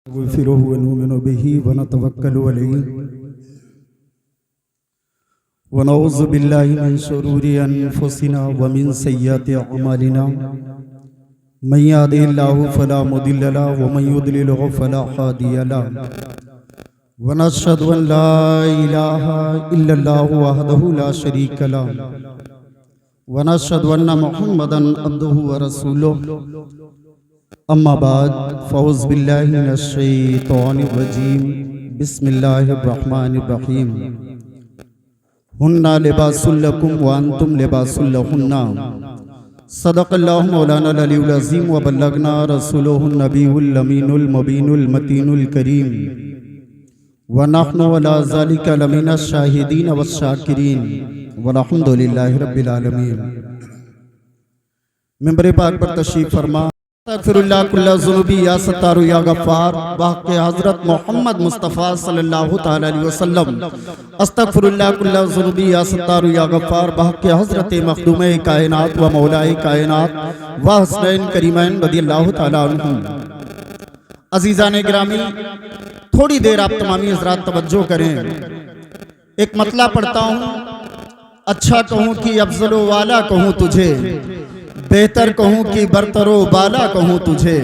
नस्तगफिरुहु व नुमिनु बिही व नतवक्कलु अलैहि व नऊज़ु बिल्लाहि मिन शुरूरि अनफुसिना व मिन सय्यिआति अमालिना मन यहदिहिल्लाहु फला मुदिल्ल लहु व मन युद्लिलहु फला हादिय लहु व नशहदु अन ला इलाहा इल्लल्लाहु वहदहु ला शरीका लहु व नशहदु अन्ना मुहम्मदन अब्दुहु व रसूलुहु अम्मा बाद फ़ौज़ बिल्लाहि मिनश शैतानिर रजीम बिस्मिल्लाहिर रहमानिर रहीम हुन्ना लिबासुल लकुम व अंतुम लिबासुल लहुन्ना सदक़ल्लाहु मौलाना अल-अलीयुल अज़ीम व बल्लगना रसूलुहुन नबियुल अमीनुल मुबीनुल मतीनुल करीम व नहनु अला ज़ालिका लमिनश शाहिदीन व शाकिरीन वल्हम्दुलिल्लाहि रब्बिल आलमीन। मिंबर पाक पर तशरीफ़ फरमा। अस्तग़फिरुल्लाह कुल्ला ज़ुनूबी या सत्तारु या गफ़्फ़ार वाक़े हज़रत मोहम्मद मुस्तफ़ा सल्लल्लाहु तआला अलैहि वसल्लम। अस्तग़फिरुल्लाह कुल्ला ज़ुनूबी या सत्तारु या गफ़्फ़ार वाक़े हज़रत मख़दूम कायनात व मौलाए कायनात व हसनैन करीमैन रज़ियल्लाहु तआला अन्हुम। अज़ीज़ान गिरामी, थोड़ी देर आप तमामी हज़रात तवज्जो करें। एक मतला पढ़ता हूँ। अच्छा कहूँ कि अफ़ज़लो वाला कहूँ तुझे, बेहतर कहूँ कि बरतरो बाला कहूँ तुझे,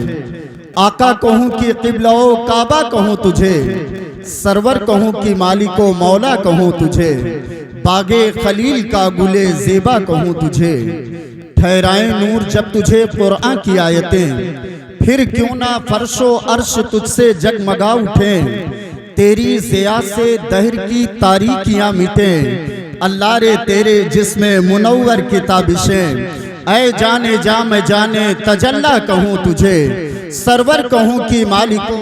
आका कहूँ कि क़िबला-ओ काबा कहूँ तुझे, सरवर कहूँ कि मालिको मौला कहूँ तुझे, बागे खलील का गुले ज़ेबा कहूँ तुझे, ठहराए नूर जब तुझे कुरान की आयतें, फिर क्यों ना फर्शो अर्श तुझसे जगमगा उठे, तेरी ज़िया से दहर की तारीकियाँ मिटे, अल्लाह रे तेरे जिस्मे मुनव्वर की ताबिशें, ऐ जाने जा मैं जाने तजल्ला कहूँ तुझे, सरवर कहूँ कि मालिको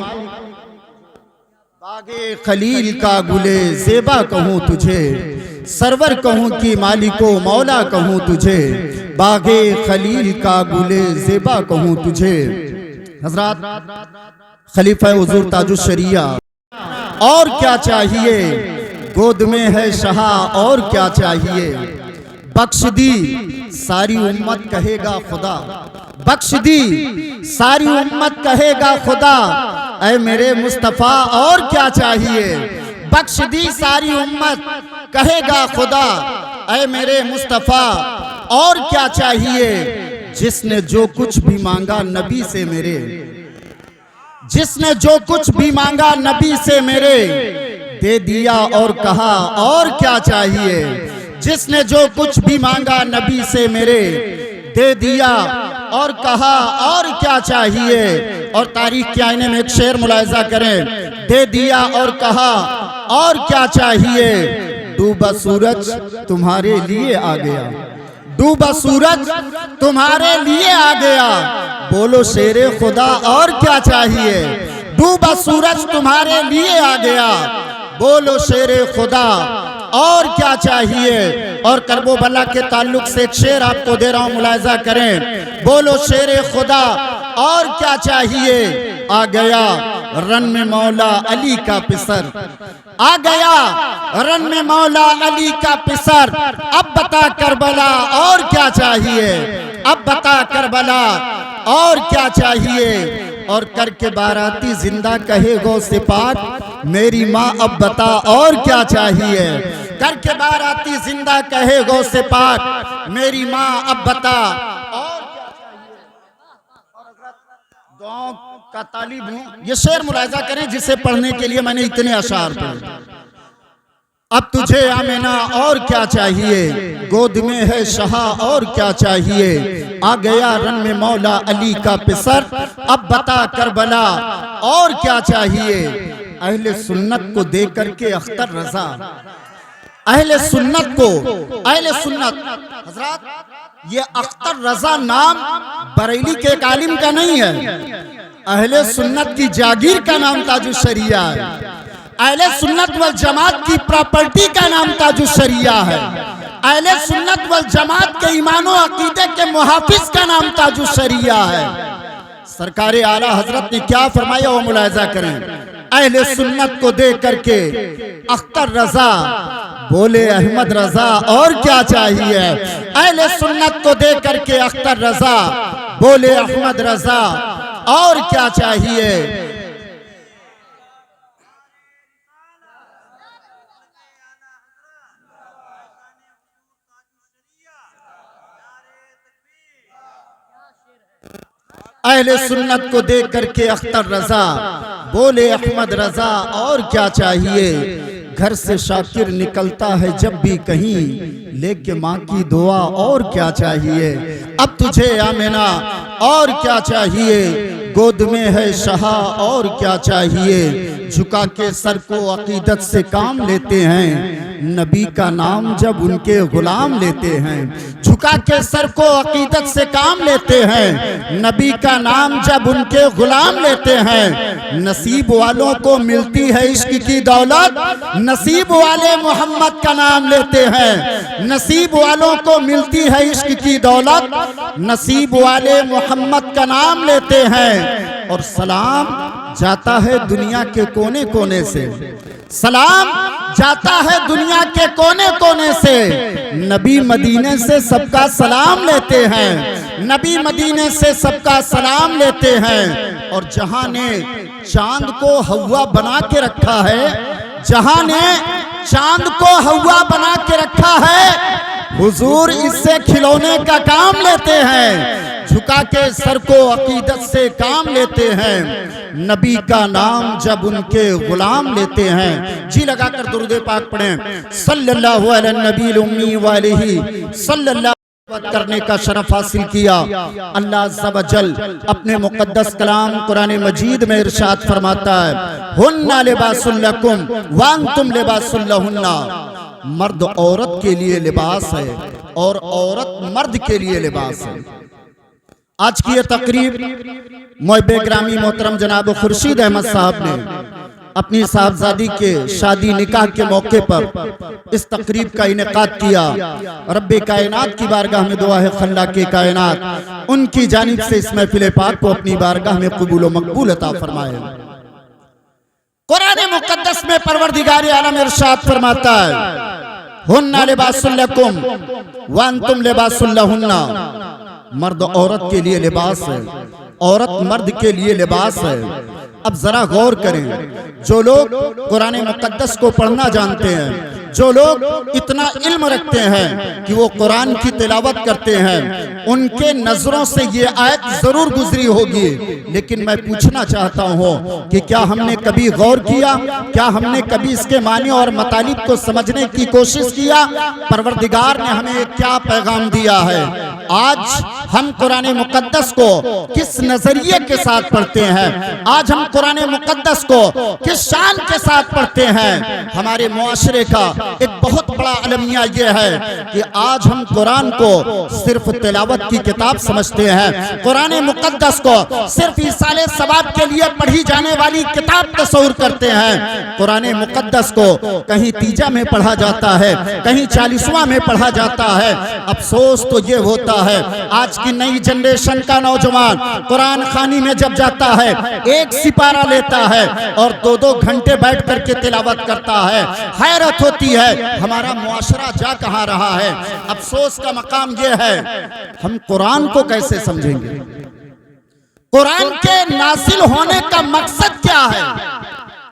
बागे खलील का गुले ज़ेबा कहूँ तुझे, सरवर कहूँ कि मालिको मौला कहूँ तुझे, बागे खलील का गुले ज़ेबा कहूँ तुझे। हज़रात, खलीफा हुज़ूर ताजुश शरिया, और क्या चाहिए, गोद में है शहा और क्या चाहिए, बख्श दी सारी उम्मत कहेगा खुदा, बख्श दी सारी उम्मत कहेगा खुदा, ऐ मेरे मुस्तफ़ा और क्या चाहिए, बख्श दी सारी उम्मत कहेगा खुदा, ऐ मेरे मुस्तफ़ा और क्या चाहिए। जिसने जो कुछ भी मांगा नबी से मेरे, जिसने जो कुछ भी मांगा नबी से मेरे, दे दिया और कहा और क्या चाहिए। जिसने जो कुछ भी मांगा नबी से मेरे, दे दिया और कहा और क्या चाहिए। और तारीख के आईने में एक शेर मुलाहिज़ा करें। दे दिया और कहा और क्या चाहिए। डूबा सूरज तुम्हारे लिए आ गया, डूबा सूरज तुम्हारे लिए आ गया, बोलो शेरे खुदा और क्या चाहिए। डूबा सूरज तुम्हारे लिए आ गया, बोलो शेरे खुदा और क्या चाहिए। और करबो बला के ताल्लुक से एक शेर आपको दे रहा हूं, मुलाहिज़ा करें। बोलो शेरे खुदा और क्या चाहिए। आ गया रन में मौला अली का पिसर, आ गया रन में मौला अली का पिसर, अब बता करबला और क्या चाहिए, अब बता करबला और क्या चाहिए। और करके बाराती जिंदा कहे गो से पाक, मेरी माँ अब बता और क्या चाहिए। करके बाराती जिंदा कहे गो से पाक, मेरी माँ अब बता और क्या चाहिए। दुआओं का तालिब हूँ। ये शेर मुलाहिज़ा करें जिसे पढ़ने के लिए मैंने इतने अशार पढ़े। अब तुझे आमिना और क्या चाहिए, गोद में है शहा और क्या चाहिए। आ गया रन में मौला अली का पिसर, अब बता करबला और क्या चाहिए। अहले सुन्नत को दे करके अख्तर रजा, अहले सुन्नत को, अहले सुन्नत हज़रात, ये अख्तर रजा नाम बरेली के एक आलिम का नहीं है, अहले सुन्नत की जागीर का नाम ताजुश शरिया है, अहले सुन्नत वल जमात की प्रॉपर्टी का नाम ताजुश शरिया है, अहले सुन्नत वल जमात के ईमानो अकीदे के मुहाफिज का नाम ताजुश शरिया है। सरकारे आला हजरत ने क्या फरमाया वो मुलाहिज़ा करें। अहले सुन्नत को दे करके अख्तर रजा, बोले अहमद रजा और क्या चाहिए। अहले सुन्नत को दे करके अख्तर रजा, बोले अहमद रजा और क्या चाहिए। अहले सुन्नत को देख करके अख्तर रजा बोले अहमद रजा और क्या चाहिए। घर से शाकिर निकलता है जब भी कहीं, लेके माँ की दुआ और क्या चाहिए। अब तुझे आमिना और क्या चाहिए, गोद में है शहा और क्या चाहिए। झुका के सर को अकीदत से काम लेते हैं, नबी का नाम जब उनके गुलाम लेते हैं। झुका के सर को अकीदत से काम लेते हैं, नबी का नाम जब उनके गुलाम लेते हैं। नसीब वालों को मिलती है इश्क की दौलत, नसीब वाले मोहम्मद का नाम लेते हैं। नसीब वालों को मिलती है इश्क की दौलत, नसीब वाले मोहम्मद का नाम लेते हैं। और सलाम जाता है दुनिया के कोने कोने से, सलाम जाता है दुनिया के कोने कोने से। नबी मदीने से सबका सलाम लेते हैं, नबी मदीने से सबका सलाम लेते हैं। और जहां ने चांद को हवा बना के रखा है, जहां ने चांद को हवा बना के रखा है, हुजूर इससे खिलौने का काम लेते हैं। झुका के सर को अकीदत से काम लेते हैं, नबी का नाम जब उनके गुलाम लेते हैं। जी लगाकर दुरूद पाक पढ़ें, सल्लल्लाहु अलैहि नबी उम्मी वालिही सल्लल्लाहु करने का शरफ हासिल किया। अल्लाह अज़्ज़ा व जल अपने मुक़द्दस कलाम कुरान मजीद में इरशाद फरमाता है, हुन्ना लिबासुल लकुम व अंतुम लिबासुल लहुन्ना। मर्द औरत के लिए लिबास है और औरत मर्द के लिए लिबास है। आज की ये तकरीब मुहब्बे ग्रामी मोहतरम जनाब खुर्शीद अहमद साहब ने अपनी साहबजादी के शादी निकाह के मौके पर इस तकरीब का इनेकाद किया। रब्बे कायनात की बारगाह में दुआ है खल्ला के कायनात उनकी जानिब से इस महफिल पाक को अपनी बारगाह में कबूल व मकबूल अता फरमाए। कुरान मुक़द्दस में परवरदिगार आलम इरशाद फरमाता है, हुन्ना लिबासुल लकुम व अंतुम लिबासुल लहुन्ना। मर्द औरत के लिए लिबास है, औरत मर्द के लिए लिबास है। अब जरा गौर करें, जो लोग कुरान मुक़द्दस को पढ़ना जानते हैं, जो लोग इतना इल्म रखते हैं कि वो कुरान की तिलावत करते हैं, उनके नजरों से ये आयत जरूर गुजरी होगी। लेकिन मैं पूछना चाहता हूँ कि क्या हमने कभी गौर किया, क्या हमने कभी इसके मानी और मतालिब को समझने की कोशिश किया। परवरदिगार ने हमें क्या पैगाम दिया है। आज हम कुरान मुक़द्दस को किस नजरिए के साथ पढ़ते हैं, आज हम कुरान मुक़द्दस को किस शान के साथ पढ़ते हैं। हमारे मुआशरे का एक बहुत बड़ा अलमिया ये है कि आज हम कुरान को सिर्फ तिलावत की किताब समझते हैं, कुरान मुक़द्दस को सिर्फ इसाले सवाब के लिए पढ़ी जाने वाली किताब तस्वूर करते हैं। कुरान मुक़द्दस को कहीं तीजा में पढ़ा जाता है, कहीं 40वां में पढ़ा जाता है। अफसोस तो ये होता है आज की नई जनरेशन का नौजवान कुरान खानी में जब जाता है, एक सिपारा लेता है और 2-2 घंटे बैठ करके तिलावत करता है। हैरत होती है हमारा मुआशरा जा कहाँ रहा है। अफसोस का मकाम यह है, हम कुरान को कैसे समझेंगे, कुरान के नासिल होने का मकसद क्या है,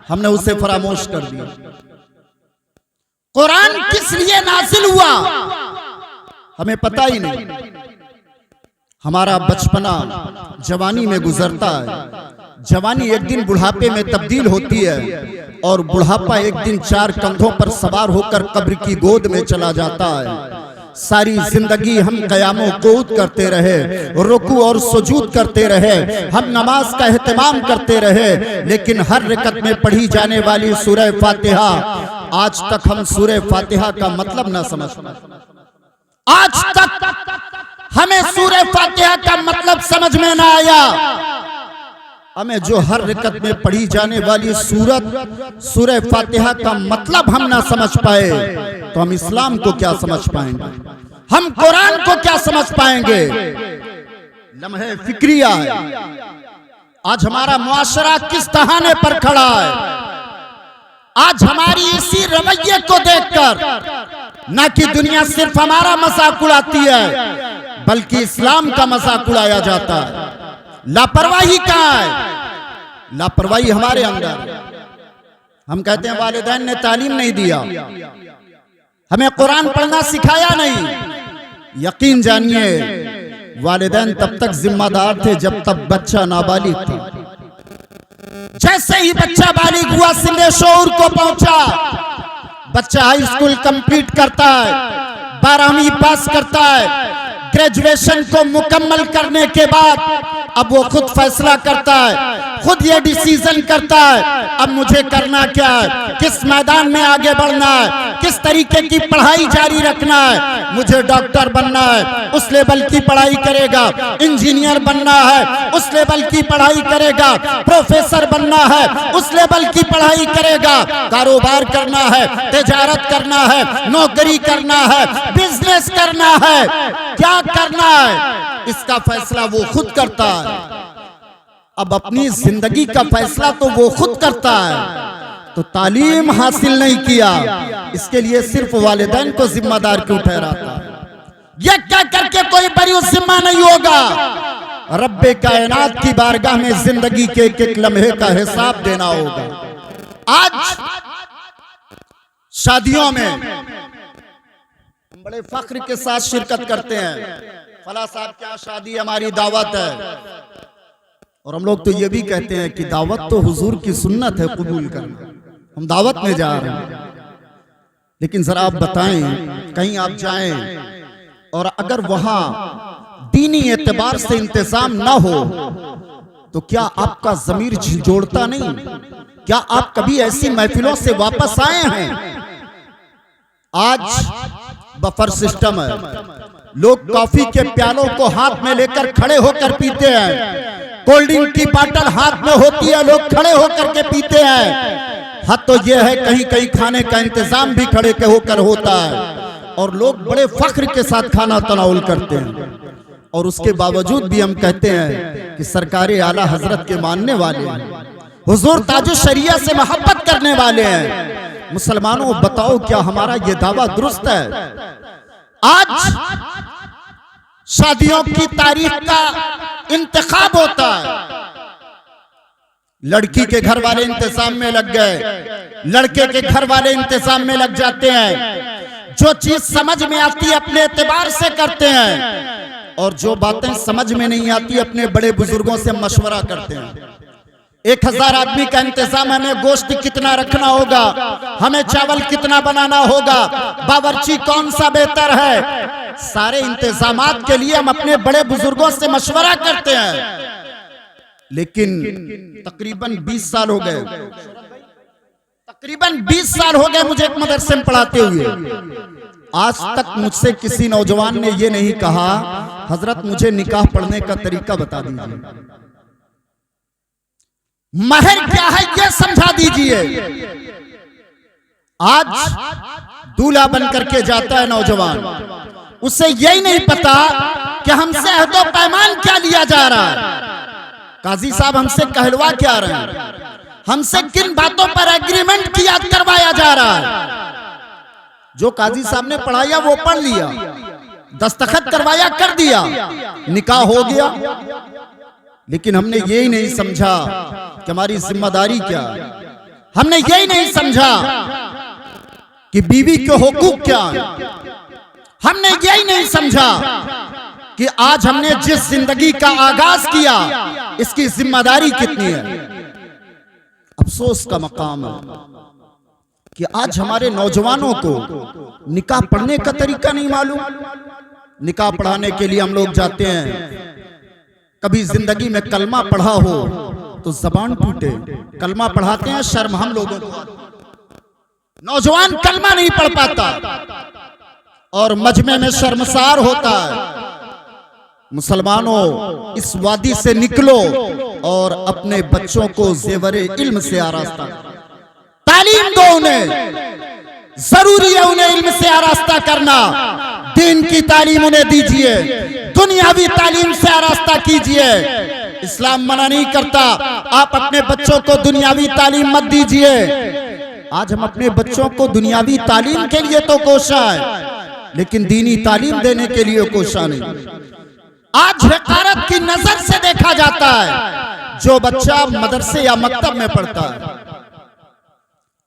हमने उसे फरामोश कर दिया। कुरान किस लिए नासिल हुआ हमें पता ही नहीं। हमारा बचपना जवानी में गुजरता है, जवानी एक दिन बुढ़ापे में तब्दील होती है और बुढ़ापा एक दिन 4 कंधों पर सवार होकर कब्र की गोद में चला जाता है। सारी जिंदगी हम क़यामो कूद करते रहे, रुकू और सुजूद करते रहे, हम नमाज का एहतमाम करते रहे, लेकिन हर रकत में पढ़ी जाने वाली सूरह फातिहा, आज तक हम सूरह फातिहा का मतलब न समझ पाए। आज तक हमें सूरह फातिहा का मतलब समझ में ना आया। हमें जो हर रकत में पढ़ी जाने वाली सूरत सूरह फातिहा का मतलब हम ना समझ पाए तो हम इस्लाम को क्या समझ पाएंगे, हम कुरान को क्या समझ पाएंगे। लम्हे फिक्रिया है। आज हमारा मुआशरा किस तहाने पर खड़ा है। आज हमारी इसी रवैये को देखकर न कि दुनिया सिर्फ हमारा मजाक उड़ाती है बल्कि इस्लाम का मजाक उड़ाया जाता है। लापरवाही कहाँ है, लापरवाही हमारे अंदर। हम कहते हैं वालिदैन ने तालीम नहीं दिया, हमें कुरान पढ़ना सिखाया नहीं। यकीन जानिए वालिदैन तब तक जिम्मेदार थे जब तक बच्चा नाबालिग था। जैसे ही बच्चा बालिग हुआ, सिले शऊर को पहुंचा, बच्चा हाई स्कूल कंप्लीट करता है, 12वीं पास करता है, ग्रेजुएशन को मुकम्मल करने के बाद अब वो खुद फैसला करता है, खुद ये डिसीजन करता है अब मुझे करना क्या है, किस मैदान में आगे बढ़ना है, किस तरीके की पढ़ाई जारी रखना है। मुझे डॉक्टर बनना है, उस लेवल की पढ़ाई करेगा। इंजीनियर बनना है, उस लेवल की पढ़ाई करेगा। प्रोफेसर बनना है, उस लेवल की पढ़ाई करेगा। कारोबार करना है, तिजारत करना है, नौकरी करना है, बिजनेस करना है, क्या करना है, इसका फैसला वो खुद करता है। अब अपनी जिंदगी का फैसला तो वो खुद करता है। तो तालीम हासिल नहीं किया, इसके लिए सिर्फ वालिदैन को जिम्मेदार क्यों ठहराता है? ये क्या करके कोई बरी जिम्मा नहीं होगा। रब्बे कायनात की बारगाह में जिंदगी के एक एक लम्हे का हिसाब देना होगा। आज शादियों में बड़े फख्र के साथ शिरकत करते हैं, फला साहब क्या शादी, हमारी दावत है। और हम लोग तो ये भी कहते हैं कि दावत तो हुजूर की सुन्नत है कबूल करना, हम दावत में जा रहे हैं। लेकिन जरा आप बताएं, कहीं आप जाएं और अगर वहां दीनी एतबार से इंतजाम ना हो तो क्या आपका ज़मीर झिझोड़ता नहीं? क्या आप कभी ऐसी महफिलों से वापस आए हैं? आज बफर सिस्टम है, लोग कॉफी के प्यालों को हाथ में लेकर खड़े होकर पीते हैं, कोल्ड ड्रिंक की बोतल हाथ में होती है, लोग खड़े होकर के पीते हैं। हद तो यह है कहीं कहीं खाने का इंतजाम भी खड़े के होकर होता है और लोग बड़े फख्र के साथ खाना तनाउल करते हैं। और उसके बावजूद भी हम कहते हैं कि सरकारे आला हजरत के मानने वाले हैं, हुजूर ताजुश शरिया से मोहब्बत करने वाले हैं। मुसलमानों बताओ क्या हमारा ये दावा दुरुस्त है? आज शादियों की तारीख का इंतखाब होता है, लड़की के घर वाले इंतजाम में लग गए, लड़के के घर वाले इंतजाम में लग जाते हैं। जो चीज समझ में आती है अपने एतबार से करते हैं और जो बातें समझ में नहीं आती अपने बड़े बुजुर्गों से मशवरा करते हैं। 1000 आदमी का इंतजाम, हमें गोश्त कितना रखना होगा, हमें चावल कितना बनाना होगा, बावर्ची कौन सा बेहतर है, सारे इंतजामात के लिए हम अपने बड़े बुजुर्गों से मशवरा करते हैं। लेकिन तकरीबन 20 साल हो गए, तकरीबन 20 साल हो गए मुझे एक मदरसे में पढ़ाते हुए। आज तक मुझसे किसी नौजवान ने ये नहीं कहा हजरत मुझे निकाह पढ़ने का तरीका बता दीजिए, महर क्या है ये समझा दीजिए। आज दूल्हा बन करके जाता है नौजवान, उसे यही नहीं पता कि हमसे अहदो पैमान क्या लिया जा रहा है, काजी साहब हमसे कहलवा क्या रहे हैं, हमसे किन बातों पर एग्रीमेंट किया करवाया जा रहा है। जो काजी साहब ने पढ़ाया वो पढ़ लिया, दस्तखत करवाया कर दिया, निकाह हो गया। लेकिन हमने यही नहीं समझा कि हमारी जिम्मेदारी क्या है, हमने यही नहीं समझा कि बीवी के हुकूक क्या है, हमने यही नहीं समझा कि आज हमने जिस जिंदगी का आगाज किया इसकी जिम्मेदारी कितनी है। अफसोस का मकाम है कि आज हमारे नौजवानों को निकाह पढ़ने का तरीका नहीं मालूम। निकाह पढ़ाने के लिए हम लोग जाते हैं, कभी जिंदगी में कलमा पढ़ा हो तो जबान टूटे, कलमा पढ़ाते हैं शर्म हम लोगों को, नौजवान कलमा नहीं पढ़ पाता और मजमे में शर्मसार होता है। मुसलमानों इस वादी से निकलो और अपने बच्चों को जेवरे इल्म से आरास्ता, तालीम दो उन्हें, जरूरी है उन्हें इल्म से आरास्ता करना। दीन की तालीम उन्हें दीजिए, दुनियावी तालीम से आरास्ता कीजिए। इस्लाम मना नहीं करता आप अपने बच्चों को दुनियावी तालीम मत दीजिए। आज हम अपने बच्चों को दुनियावी तालीम के लिए तो कोशा है लेकिन दीनी तालीम देने के लिए कोशा नहीं। आज हकारत की नजर से देखा जाता है जो बच्चा मदरसे या मकतब में पढ़ता है।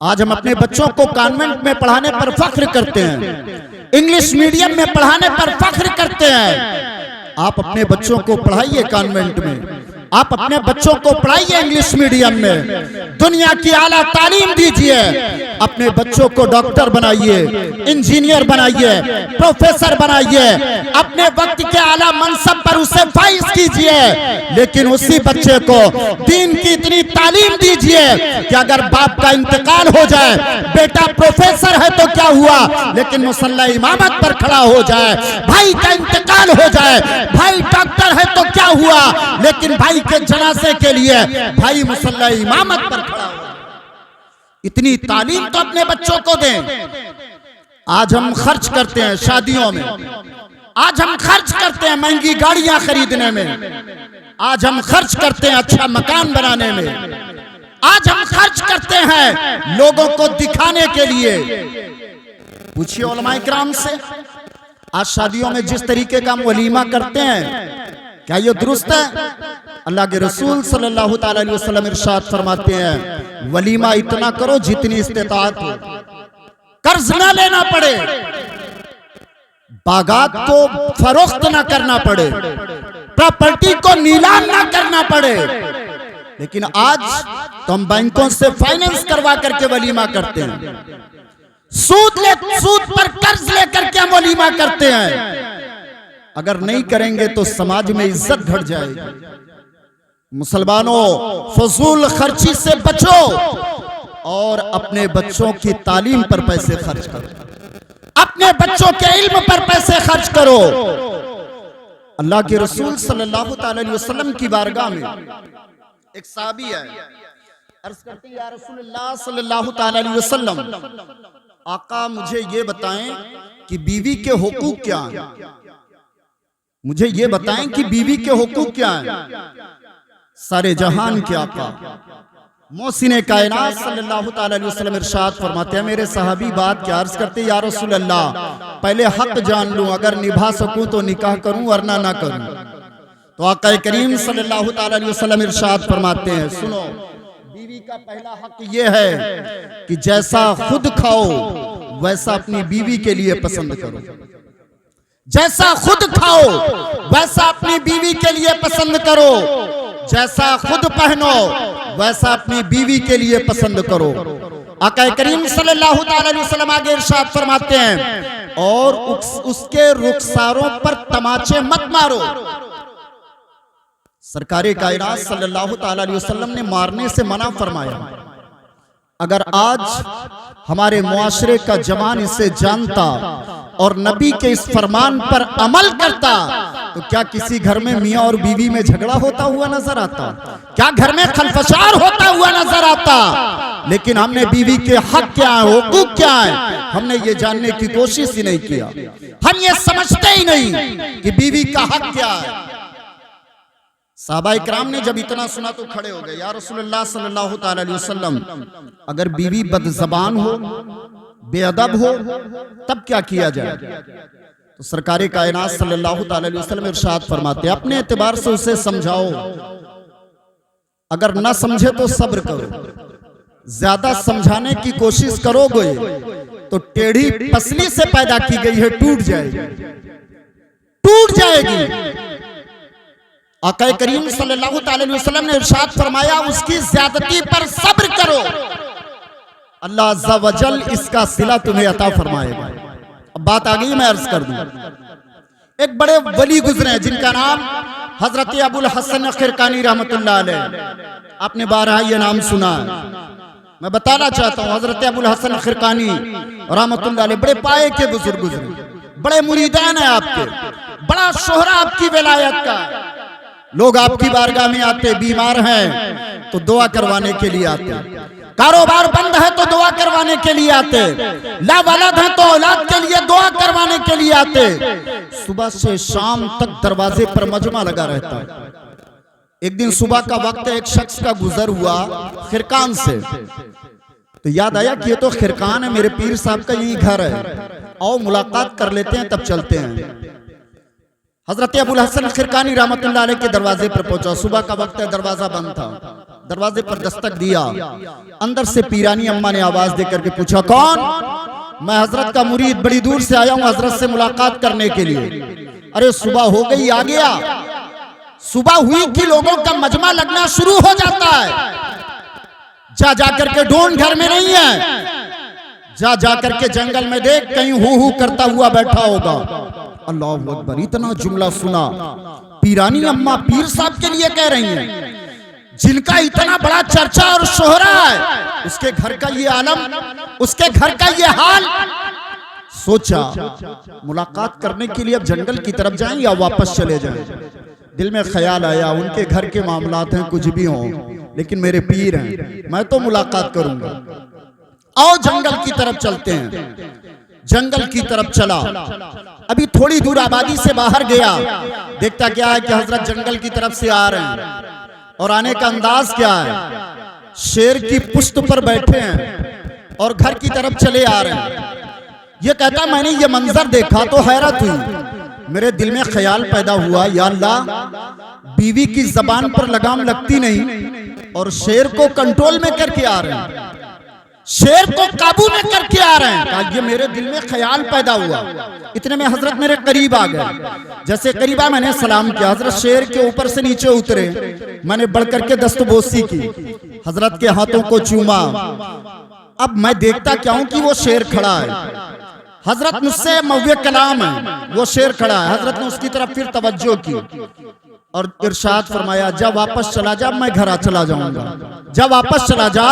आज हम अपने बच्चों को कॉन्वेंट में पढ़ाने पर फख्र करते हैं, इंग्लिश मीडियम में पढ़ाने पर फख्र करते हैं। आप अपने बच्चों को पढ़ाइए कॉन्वेंट में, आप अपने बच्चों को पढ़ाइए इंग्लिश मीडियम में, दुनिया की आला तालीम दीजिए, अपने बच्चों को डॉक्टर बनाइए, इंजीनियर बनाइए, प्रोफेसर बनाइए, अपने वक्त के आला मनसब पर उसे फाइज कीजिए, लेकिन उसी बच्चे को दीन की इतनी तालीम दीजिए कि अगर बाप का इंतकाल हो जाए, बेटा प्रोफेसर है तो क्या हुआ, लेकिन मुसल्ला इमामत पर खड़ा हो जाए, भाई का इंतकाल हो जाए, भाई डॉक्टर है तो क्या हुआ, लेकिन भाई के जनाजे के लिए भाई मुसल्ला इमामत पर खड़ा हो। इतनी तालीम तो अपने बच्चों को दें। आज हम खर्च करते हैं शादियों में, आज हम खर्च करते हैं महंगी गाड़ियां खरीदने में, आज हम खर्च करते हैं अच्छा मकान बनाने में, आज हम खर्च करते हैं लोगों को दिखाने के लिए। पूछिए उलमाए किराम से, आज शादियों में जिस तरीके का हम वलीमा करते हैं, क्या ये दुरुस्त है? अल्लाह के रसूल सल्लल्लाहु ताला अलैहि वसल्लम इरशाद फरमाते हैं, वलीमा इतना करो जितनी इस्तेताअत हो, कर्ज ना लेना पड़े, बागात को फरोख्त ना करना पड़े, प्रॉपर्टी को नीलाम ना करना पड़े। लेकिन आज तो हम बैंकों से फाइनेंस करवा करके वलीमा करते हैं, सूद पर कर्ज लेकर के हम वलीमा करते हैं। अगर नहीं करेंगे तो समाज में इज्जत घट जाएगी। मुसलमानों, फजूल खर्ची से बचो और अपने बच्चों की तालीम पर पैसे खर्च करो, अपने बच्चों के इल्म पर पैसे खर्च करो। अल्लाह के रसूल सल्लल्लाहु अलैहि वसल्लम की बारगाह में एक सहाबी है, अर्ज करते हैं, या रसूलल्लाह सल्लल्लाहु अलैहि वसल्लम, आका मुझे ये बताएं कि बीवी के हुकूक क्या हैं, मुझे ये बताएं कि बीवी के हुकूक क्या हैं। सारे जहान के आका मोहसिने कायनात सल्लल्लाहु अलैहि वसल्लम इरशाद फरमाते हैं, मेरे सहाबी बात क्या अर्ज करते, या रसूल अल्लाह पहले हक जान लूं, अगर निभा सकूं तो निकाह करूं वरना ना करूं। तो आका करीम सल्लल्लाहु अलैहि वसल्लम इरशाद फरमाते हैं, सुनो, बीवी का पहला हक ये है कि जैसा खुद खाओ वैसा अपनी बीवी के लिए पसंद करो, जैसा खुद खाओ वैसा अपनी बीवी के लिए पसंद करो, जैसा खुद पहनो वैसा अपनी बीवी के लिए पसंद करो। आका करीम सल्लल्लाहु अलैहि वसल्लम आगे इरशाद फरमाते हैं, और उसके रुखसारों पर तमाचे मत मारो। सरकारे कायनात सल्लल्लाहु अलैहि वसल्लम ने मारने से मना फरमाया। अगर आज हमारे मुआशरे का जवान इसे जानता और नबी के इस फरमान पर अमल करता, तो क्या किसी घर में मियाँ और बीवी में झगड़ा होता हुआ नजर आता? क्या घर में खलफशार होता हुआ नजर आता? लेकिन हमने बीवी के हक क्या है, हुकूक क्या है, हमने ये जानने की कोशिश ही नहीं किया। हम ये समझते ही नहीं कि बीवी का हक क्या है। सहाबाए किराम ने जब इतना सुना तो खड़े हो गए, या रसूलुल्लाह सल्लल्लाहु अलैहि वसल्लम, अगर बीवी बदज़बान हो, बेअदब हो, तब क्या किया जाए? तो सरकारे कायनात सल्लल्लाहु अलैहि वसल्लम इरशाद फरमाते, अपने एतबार से उसे समझाओ, अगर ना समझे तो सब्र करो, ज्यादा समझाने की कोशिश करोगे तो टेढ़ी पसली से पैदा की गई है, टूट जाएगी, टूट जाएगी। आका करीम सल्लल्लाहु अलैहि वसल्लम ने इरशाद फरमाया, उसकी ज्यादती पर सब्र करो, अल्लाह अज़्ज़ा वजल इसका सिला तुम्हें अता फरमाएगा। अब बात आ गई, मैं अर्ज कर दूं, एक बड़े वली गुजरे हैं जिनका नाम हजरत अबुल हसन खिरकानी रहमतुल्लाह अलैह, आपने बारहा ये नाम सुना है। मैं बताना चाहता हूँ, हजरत अबुल हसन खिरकानी रहमतुल्लाह अलैह बड़े पाए के बुजुर्ग गुजरे, बड़े मुरीदान है आपके, बड़ा शोहरा आपकी विलायत का। लोग आपकी बारगाह में आते, बीमार हैं तो दुआ करवाने के लिए आते, कारोबार बंद है तो दुआ करवाने के लिए आते, लावालद है तो औलाद के लिए दुआ करवाने के लिए आते। सुबह से शाम तक दरवाजे पर मजमा लगा रहता है। एक दिन सुबह का वक्त एक शख्स का गुजर हुआ खिरकान से, तो याद आया कि ये तो खिरकान है, मेरे पीर साहब का यही घर है, आओ मुलाकात कर लेते हैं, तब चलते हैं। हजरत अबुल हसन खिरकानी रहमतुल्लाह अलैह के दरवाजे पर पहुंचा, सुबह का वक्त है, दरवाजा बंद था, दरवाजे पर दस्तक दिया, अंदर से पीरानी अम्मा ने आवाज देकर के पूछा, कौन? मैं हजरत का मुरीद, बड़ी दूर से आया हूं हजरत से मुलाकात करने के लिए। अरे सुबह हो गई, आ गया। सुबह हुई कि लोगों का मजमा लगना शुरू हो जाता है। जा जाकर के ढूंढ, घर में नहीं है। जा जाकर के जंगल में देख, कहीं हू करता हुआ बैठा होगा। अल्लाह अकबर, इतना जुमला सुना। पीरानी अम्मा पीर साहब के लिए कह रही हैं, जिनका इतना बड़ा चर्चा और शोहरा है, उसके घर का ये आलम, उसके घर का ये हाल। सोचा मुलाकात करने के लिए अब जंगल की तरफ जाएं या वापस चले जाएं। दिल में ख्याल आया, उनके घर के मामलात हैं, कुछ भी हों, लेकिन मेरे पीर हैं, मैं तो मुलाकात करूंगा। आओ जंगल की तरफ चलते हैं। जंगल की तरफ चला। अभी थोड़ी दूर आबादी से बाहर गया, देखता क्या है कि हजरत जंगल की तरफ से आ रहे हैं। और आने का अंदाज क्या है, शेर की पुश्त पर बैठे हैं और घर की तरफ चले आ रहे हैं। ये कहता, मैंने ये मंजर देखा तो हैरत हुई। मेरे दिल में ख्याल पैदा हुआ, या अल्लाह, बीवी की जबान पर लगाम लगती नहीं और शेर को कंट्रोल में करके आ रहे हैं, शेर को काबू में करके आ रहे हैं। ये मेरे दिल में ख्याल पैदा हुआ। इतने में हजरत मेरे करीब आ गए। जैसे करीबा, मैंने सलाम किया। हजरत शेर के ऊपर से नीचे उतरे। मैंने बढ़कर के दस्तबोसी की, हजरत के हाथों को चूमा। अब मैं देखता क्या हूं कि वो शेर खड़ा है। हजरत मुझसे मव्वे कलाम है, वो शेर खड़ा है। हजरत ने उसकी तरफ फिर तवज्जो की और इरशाद फरमाया, जब वापस चला जा, मैं घर चला जाऊंगा। जब वापस चला जा,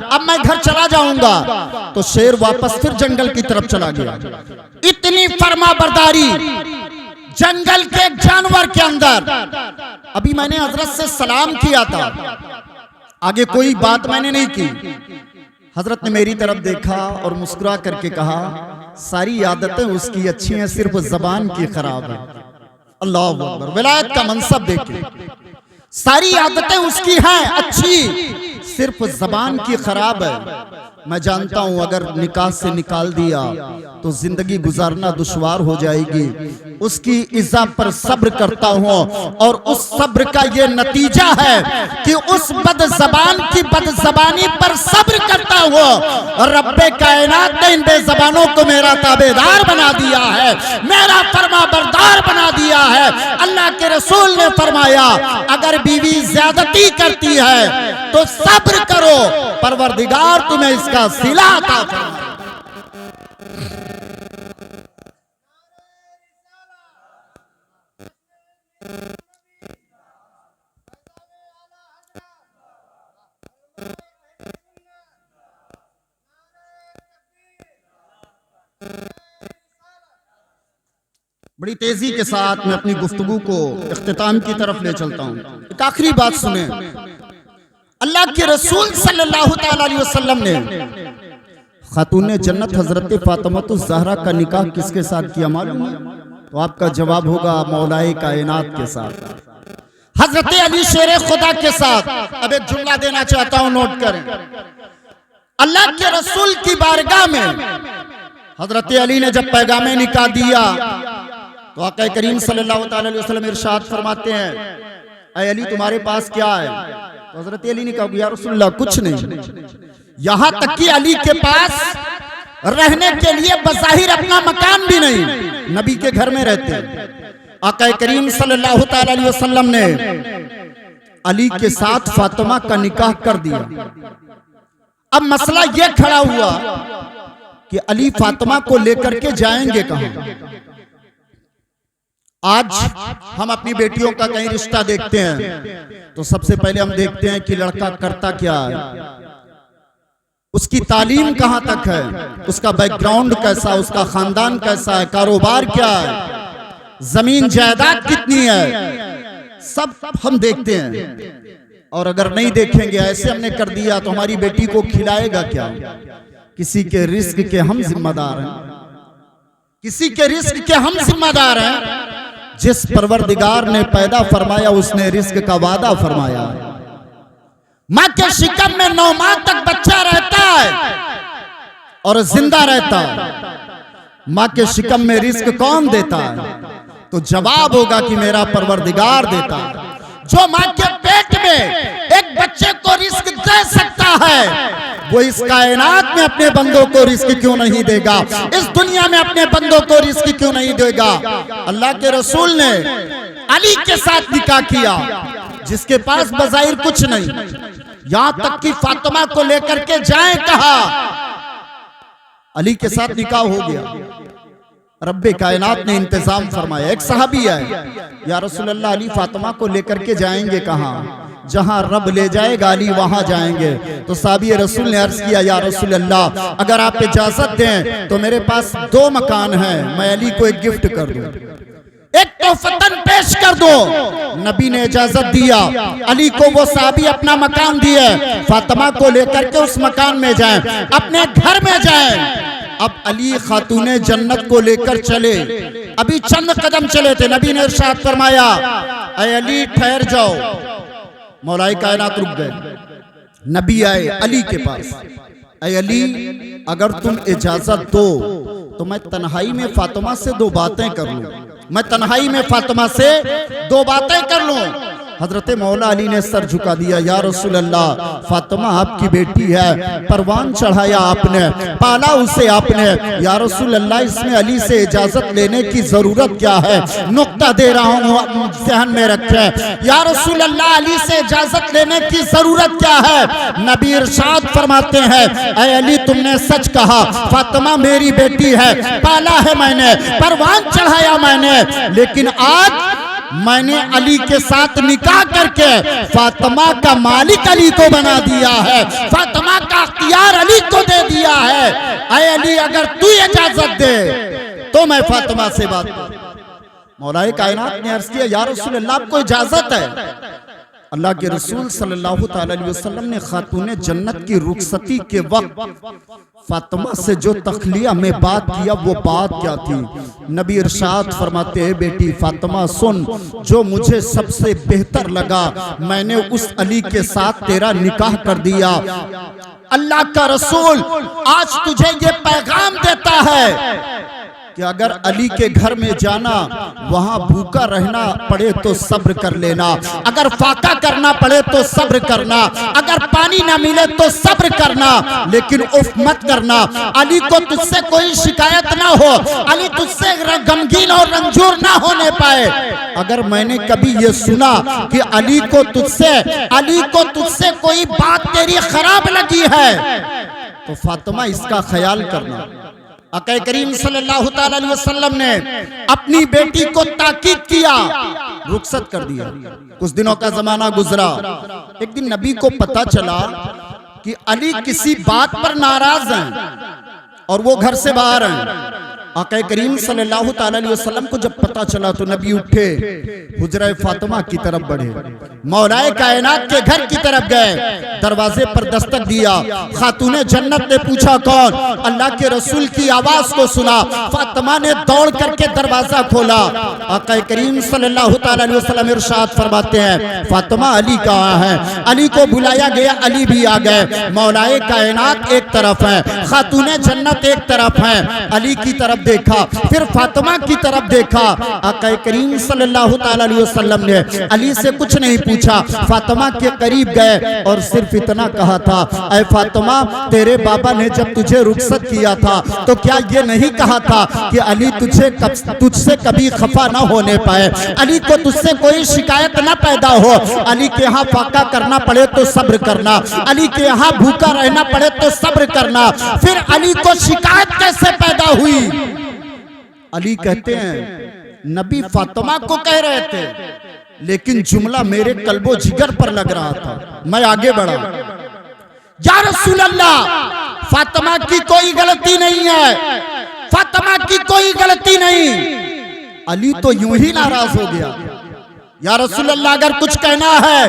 अब मैं घर चला जाऊंगा। तो शेर वापस फिर जंगल की तरफ चला गया। इतनी फर्मा बरदारी जंगल के जानवर के अंदर। अभी मैंने हजरत से सलाम किया था, आगे कोई बात मैंने नहीं की। हजरत ने मेरी तरफ देखा और मुस्कुरा करके कहा, सारी आदतें उसकी अच्छी हैं, सिर्फ जबान की खराब है। अल्लाह अकबर, विलायत का मनसब देखिए। सारी आदतें उसकी हैं अच्छी, सिर्फ जबान की खराब है। मैं जानता हूं अगर निकाह से निकाल दिया तो जिंदगी गुजारना दुश्वार हो जाएगी। उसकी इज्जा पर सब्र करता हूं और उस सब्र का ये नतीजा है कि उस बदजबान की बदजबानी पर सब्र करता हूं। और रब्बे कायनात ने इन बेजबानों को मेरा ताबेदार बना दिया है, मेरा फरमा बरदार बना दिया है। अल्लाह के रसूल ने फरमाया, अगर बीवी ज्यादती करती है तो सब्र करो, परवरदिगार तुम्हें इसका सिला अता फरमाए। बड़ी तेजी के साथ मैं अपनी गुफ्तगू को इख्तिताम की तरफ ले चलता हूं। एक आखिरी बात सुने। अल्लाह के रसूल सल्लल्लाहु अलैहि वसल्लम ने खातून जन्नत हजरत फातिमा ज़हरा का निकाह किसके साथ किया मालूम है? तो आपका जवाब होगा मौलाए कायनात के साथ, हजरत अली शेर खुदा के साथ। अब एक जुमला देना चाहता हूं, नोट करें। अल्लाह के रसूल की बारगाह में हजरत अली ने जब पैगामे निकाह दिया तो आका करीम सल्लल्लाहु अलैहि वसल्लम इरशाद फरमाते हैं, ऐ अली तुम्हारे पास क्या है? तो हजरत अली ने कहा, या रसूलल्लाह कुछ नहीं। यहां तक कि अली के पास रहने के लिए बज़ाहिर अपना मकान भी नहीं, नबी के घर में रहते हैं। आका करीम सल्लल्लाहु अलैहि वसल्लम ने अली के साथ फातिमा का निकाह कर दिया। अब मसला यह खड़ा हुआ कि अली फातिमा को लेकर के जाएंगे कहां? आज हम अपनी बेटियों का कहीं रिश्ता देखते हैं तो सबसे पहले हम देखते हैं कि लड़का करता क्या है, उसकी तालीम कहां तक है, उसका बैकग्राउंड कैसा, उसका खानदान कैसा है, कारोबार क्या है, जमीन जायदाद कितनी है, सब हम देखते हैं। और अगर नहीं देखेंगे, ऐसे हमने कर दिया तो हमारी बेटी को खिलाएगा क्या? किसी के रिस्क के हम जिम्मेदार हैं, किसी के रिस्क के हम जिम्मेदार हैं। जिस परवरदिगार ने पैदा फरमाया उसने रिस्क का वादा फरमाया। मां के शिकम में 9 माह तक बच्चा रहता है और जिंदा रहता है। मां के शिकम में रिस्क कौन देता है? तो जवाब होगा कि मेरा परवरदिगार देता है। जो मां के पेट में एक बच्चे को रिस्क दे सकता है, वो इस कायनात में अपने बंदों को रिस्क क्यों नहीं देगा? इस दुनिया में अपने बंदों को रिस्क क्यों नहीं देगा? अल्लाह के रसूल ने अली के साथ निकाह किया, जिसके पास बज़ाहिर कुछ नहीं, यहां तक कि फातिमा को लेकर के जाएं कहा, अली के साथ निकाह हो गया। रब्बे कायनात ने इंतजाम फरमाया। एक सहाबी आए, या रसूल अल्लाह अली फातिमा को लेकर के जाएंगे कहाँ? जहां रब ले जाएगा अली वहां जाएंगे। तो साहबी रसूल ने अर्ज किया, या रसूल अल्लाह अगर आप इजाजत दें तो मेरे पास 2 मकान हैं, मैं अली को एक गिफ्ट कर दूं, एक तोहफतन पेश कर दो। नबी ने इजाजत दिया, अली को वो साहबी अपना मकान दिए, फातिमा को लेकर के उस मकान में जाएं, अपने घर में जाएं। अब अली खातूने जन्नत को लेकर चले, अभी चंद कदम चले थे, नबी ने इरशाद फरमाया, ऐ अली ठहर जाओ। मौलाए कायनात रुक गए। नबी आए अली के पास, ऐ अली अगर तुम इजाजत दो तो मैं तन्हाई में फातिमा से 2 बातें कर लूं, मैं तन्हाई में फातिमा से 2 बातें कर लूं। हजरत मौला अली ने सर झुका दिया, या रसूल अल्लाह फातिमा आपकी बेटी है, परवान चढ़ाया आपने, पाला उसे आपने, या रसूल अल्लाह इसमें अली से इजाजत लेने की जरूरत क्या है? नुक्ता दे रहा हूँ, ध्यान में रखे, या रसूल अल्लाह अली से इजाजत लेने की जरूरत क्या है? नबी इरशाद फरमाते हैं, ऐ अली तुमने सच कहा, फातिमा मेरी बेटी है, पाला है मैंने, परवान चढ़ाया मैंने, लेकिन आज मैंने अली के साथ निकाह करके फातिमा का मालिक अली को बना दिया है, फातिमा का अख्तियार अली को दे दिया है। ऐ अली अगर तू इजाजत दे तो मैं फातिमा से बात करूं। मौलाए कायनात ने अर्ज किया, या रसूल अल्लाह आपको इजाजत है? अल्लाह के रसूल सल्लल्लाहु अलैहि वसल्लम ने खातूने जन्नत की रुखसती के वक्त फातिमा से जो तखलिया में बात किया, वो बात क्या थी? नबी इरशाद फरमाते हैं, बेटी फातिमा सुन, जो मुझे सबसे बेहतर लगा मैंने उस अली के साथ तेरा निकाह कर दिया। अल्लाह का रसूल आज तुझे ये पैगाम देता है कि अगर अली के घर में जाना, वहां भूखा रहना पड़े तो सब्र कर लेना, अगर फाका करना पड़े तो सब्र करना, अगर पानी ना मिले तो सब्र करना, लेकिन उफ मत करना। अली को तुझसे कोई शिकायत ना हो, अली तुझसे गमगीन और रंजूर ना होने पाए। अगर मैंने कभी ये सुना कि अली को तुझसे कोई बात तेरी खराब लगी है तो फातिमा इसका ख्याल करना। आका करीम सल्लल्लाहु अलैहि वसल्लम ने अपनी बेटी को ताकीद किया, रुखसत कर दिया। कुछ दिनों का जमाना गुजरा, एक दिन नबी को पता चला कि अली किसी बात पर नाराज हैं और वो घर से बाहर हैं। आका करीम सल्लल्लाहु अलैहि वसल्लम को जब पता चला तो नबी उठे, हुजरा फातिमा की तरफ बढ़े, मौलाए कायनात के घर की तरफ गए, दरवाजे पर दस्तक दिया। खातूने जन्नत ने पूछा कौन? अल्लाह के रसूल की आवाज को सुना, फातिमा ने दौड़ करके दरवाजा खोला। आका करीम सल्लल्लाहु अलैहि वसल्लम इरशाद फरमाते हैं, फातिमा अली कहाँ है? अली को बुलाया गया, अली भी आ गए। मौलाए कायनात एक तरफ है, खातूने जन्नत एक तरफ है। अली की तरफ देखा, फिर फातिमा की तरफ देखा। आका करीम सल्लल्लाहु अलैहि वसल्लम ने अली से कुछ नहीं पूछा, फातिमा के करीब गए और सिर्फ इतना कहा था, ऐ फातिमा तेरे बाबा ने जब तुझे रुखसत किया था तो क्या ये नहीं कहा था कि अली तुझसे कभी खफा ना होने पाए, अली को तुझसे कोई शिकायत ना पैदा हो, अली के यहाँ फाका करना पड़े तो सब्र करना, अली के यहाँ भूखा रहना पड़े तो सब्र करना। फिर अली को शिकायत कैसे पैदा हुई? अली कहते हैं, नबी फातिमा को कह रहे थे, लेकिन जुमला मेरे कल्बो जिगर पर लग रहा था। मैं आगे बढ़ा, या रसूल अल्लाह फातिमा की कोई गलती नहीं है, फातिमा की कोई गलती नहीं। अली तो यूं ही नाराज हो गया, या रसूल अल्लाह अगर कुछ कहना है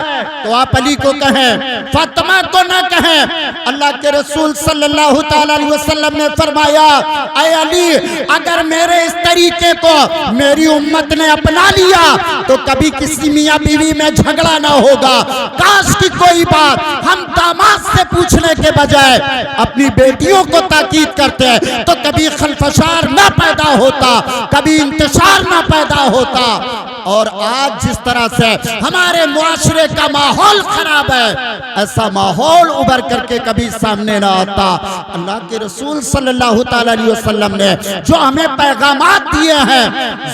तो आप अली को कहें, फातिमा को ना कहें। अल्लाह के रसूल सल्लल्लाहु अलैहि वसल्लम ने फरमाया, ऐ अली अगर मेरे इस तरीके को मेरी उम्मत ने अपना लिया तो कभी किसी मियाँ बीवी में झगड़ा ना होगा। काश की कोई बात हम दामाद से पूछने के बजाय अपनी बेटियों को ताकीद करते तो कभी खलफशार ना पैदा होता, कभी इंतशार ना पैदा होता। और आज जिस तरह से हमारे मुआशरे का माहौल खराब है, ऐसा माहौल उभर करके कभी सामने ना आता। अल्लाह के रसूल सल्लल्लाहु ताला अलैहि वसल्लम ने जो हमें पैगामात दिए हैं,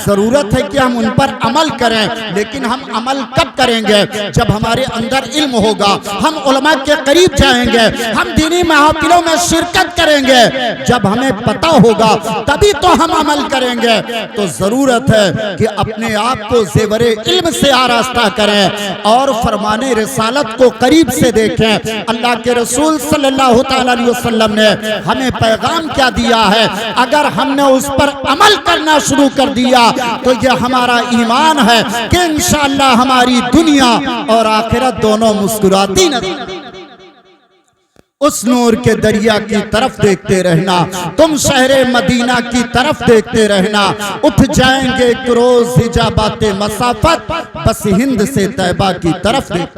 जरूरत है कि हम उन पर अमल करें। लेकिन हम अमल कब करेंगे? जब हमारे अंदर इल्म होगा, हम उलमा के करीब जाएंगे, हम दीनी महफिलों में शिरकत करेंगे। जब हमें पता होगा तभी तो हम अमल करेंगे। तो जरूरत है कि अपने आप को ज़ेवरे इल्म से आरास्ता करें और फरमाने रिसालत को करीब से देखें। अल्लाह के रसूल सल्लल्लाहु ताला अलैहि वसल्लम ने हमें पैगाम क्या दिया है, अगर हमने उस पर अमल करना शुरू कर दिया तो यह हमारा ईमान है कि इंशाअल्लाह हमारी दुनिया और आखिरत दोनों मुस्कुराती नजर। उस नूर के दरिया की तरफ देखते रहना, तुम शहरे मदीना की तरफ देखते रहना। उठ जाएंगे रोज हिजाबाते मसाफत, बस हिंद से तैबा की तरफ देख।